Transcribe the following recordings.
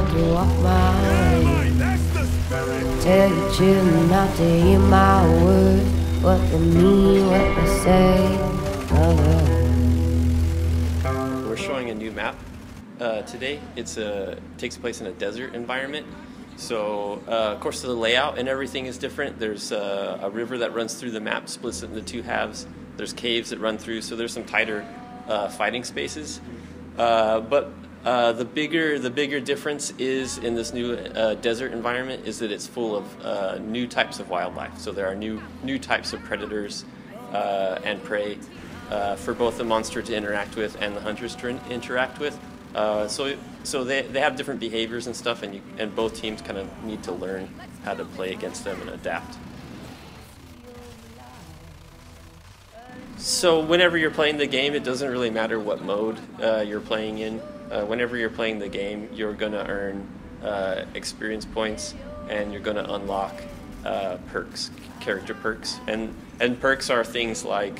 to walk my way. Tell your children not to hear my words, what they mean, what they say. We're showing a new map today. It takes place in a desert environment. So, of course, the layout and everything is different. There's a river that runs through the map, splits it into two halves. There's caves that run through, so there's some tighter fighting spaces. But the bigger difference is in this new desert environment is that it's full of new types of wildlife. So there are new types of predators and prey for both the monster to interact with and the hunters to interact with. So they have different behaviors and stuff, and both teams kind of need to learn how to play against them and adapt. So whenever you're playing the game, it doesn't really matter what mode you're playing in. Whenever you're playing the game, you're going to earn experience points, and you're going to unlock perks, character perks. And perks are things like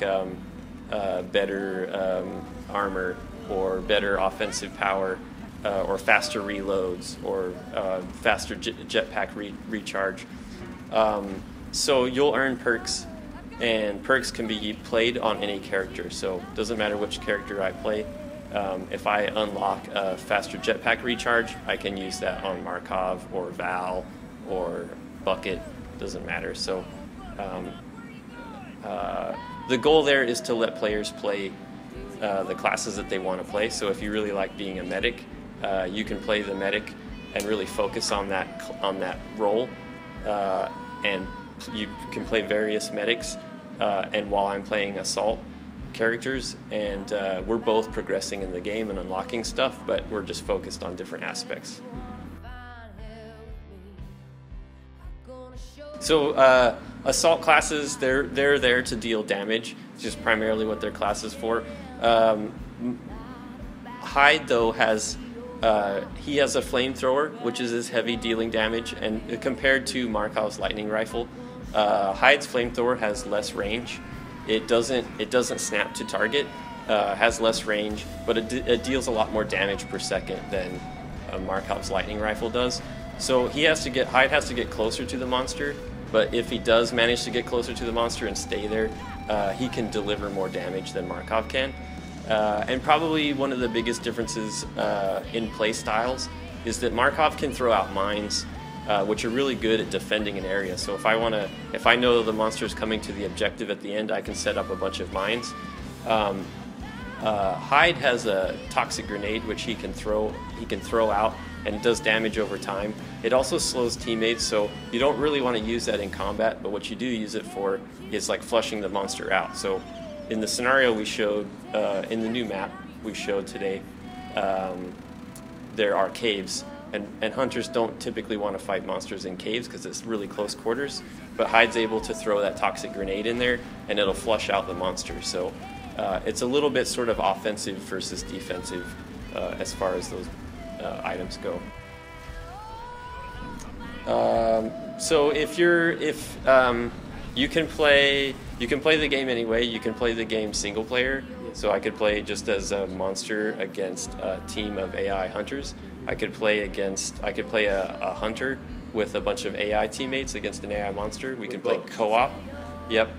better armor, or better offensive power, or faster reloads, or faster jetpack recharge. So you'll earn perks, and perks can be played on any character. So it doesn't matter which character I play. If I unlock a faster jetpack recharge, I can use that on Markov or Val or Bucket. Doesn't matter. So the goal there is to let players play the classes that they want to play. So if you really like being a medic, you can play the medic and really focus on that role, and you can play various medics. And while I'm playing assault characters, and we're both progressing in the game and unlocking stuff, but we're just focused on different aspects. So assault classes, they're there to deal damage. It's just primarily what their class is for. Hyde, though, has a flamethrower, which is his heavy dealing damage, and compared to Markov's lightning rifle, Hyde's flamethrower has less range. It doesn't snap to target, has less range, but it deals a lot more damage per second than Markov's lightning rifle does. So Hyde has to get closer to the monster, but if he does manage to get closer to the monster and stay there, he can deliver more damage than Markov can. And probably one of the biggest differences in play styles is that Markov can throw out mines, which are really good at defending an area. So if I know the monster is coming to the objective at the end, I can set up a bunch of mines. Hyde has a toxic grenade, which he can throw out, and it does damage over time. It also slows teammates, so you don't really want to use that in combat, but what you do use it for is like flushing the monster out. So in the scenario we showed, in the new map we showed today, there are caves, and hunters don't typically want to fight monsters in caves because it's really close quarters, but Hyde's able to throw that toxic grenade in there, and it'll flush out the monster. So it's a little bit sort of offensive versus defensive as far as those items go. So if you can play the game anyway. You can play the game single player. So I could play just as a monster against a team of AI hunters. I could play a hunter with a bunch of AI teammates against an AI monster. We can play co-op. Yep.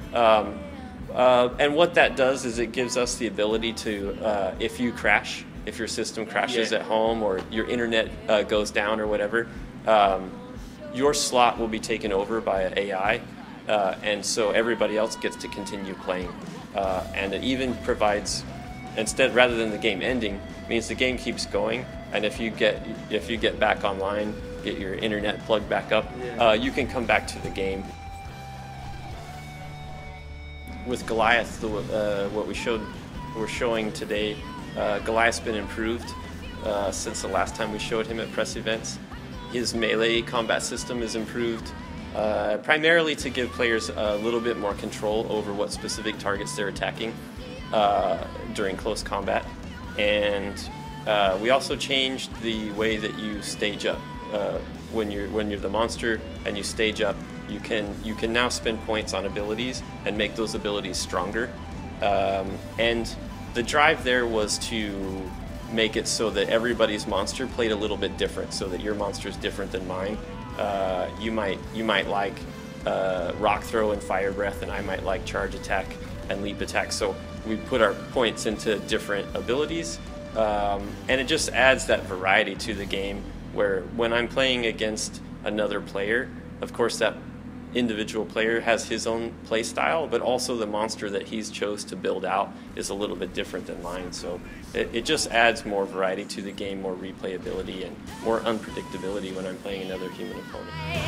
And what that does is it gives us the ability to, if your system crashes at home, or your internet goes down or whatever, your slot will be taken over by an AI, and so everybody else gets to continue playing. And it even provides, rather than the game ending, means the game keeps going. And if you get back online, get your internet plugged back up, you can come back to the game. With Goliath, what we're showing today, Goliath's been improved since the last time we showed him at press events. His melee combat system is improved, primarily to give players a little bit more control over what specific targets they're attacking during close combat. And we also changed the way that you stage up. When you're the monster and you stage up, you can now spend points on abilities and make those abilities stronger. And the drive there was to make it so that everybody's monster played a little bit different, so that your monster is different than mine. You might like rock throw and fire breath, and I might like charge attack and leap attack. So we put our points into different abilities, and it just adds that variety to the game, where when I'm playing against another player, of course that individual player has his own play style, but also the monster that he's chose to build out is a little bit different than mine. So it just adds more variety to the game, more replayability, and more unpredictability when I'm playing another human opponent.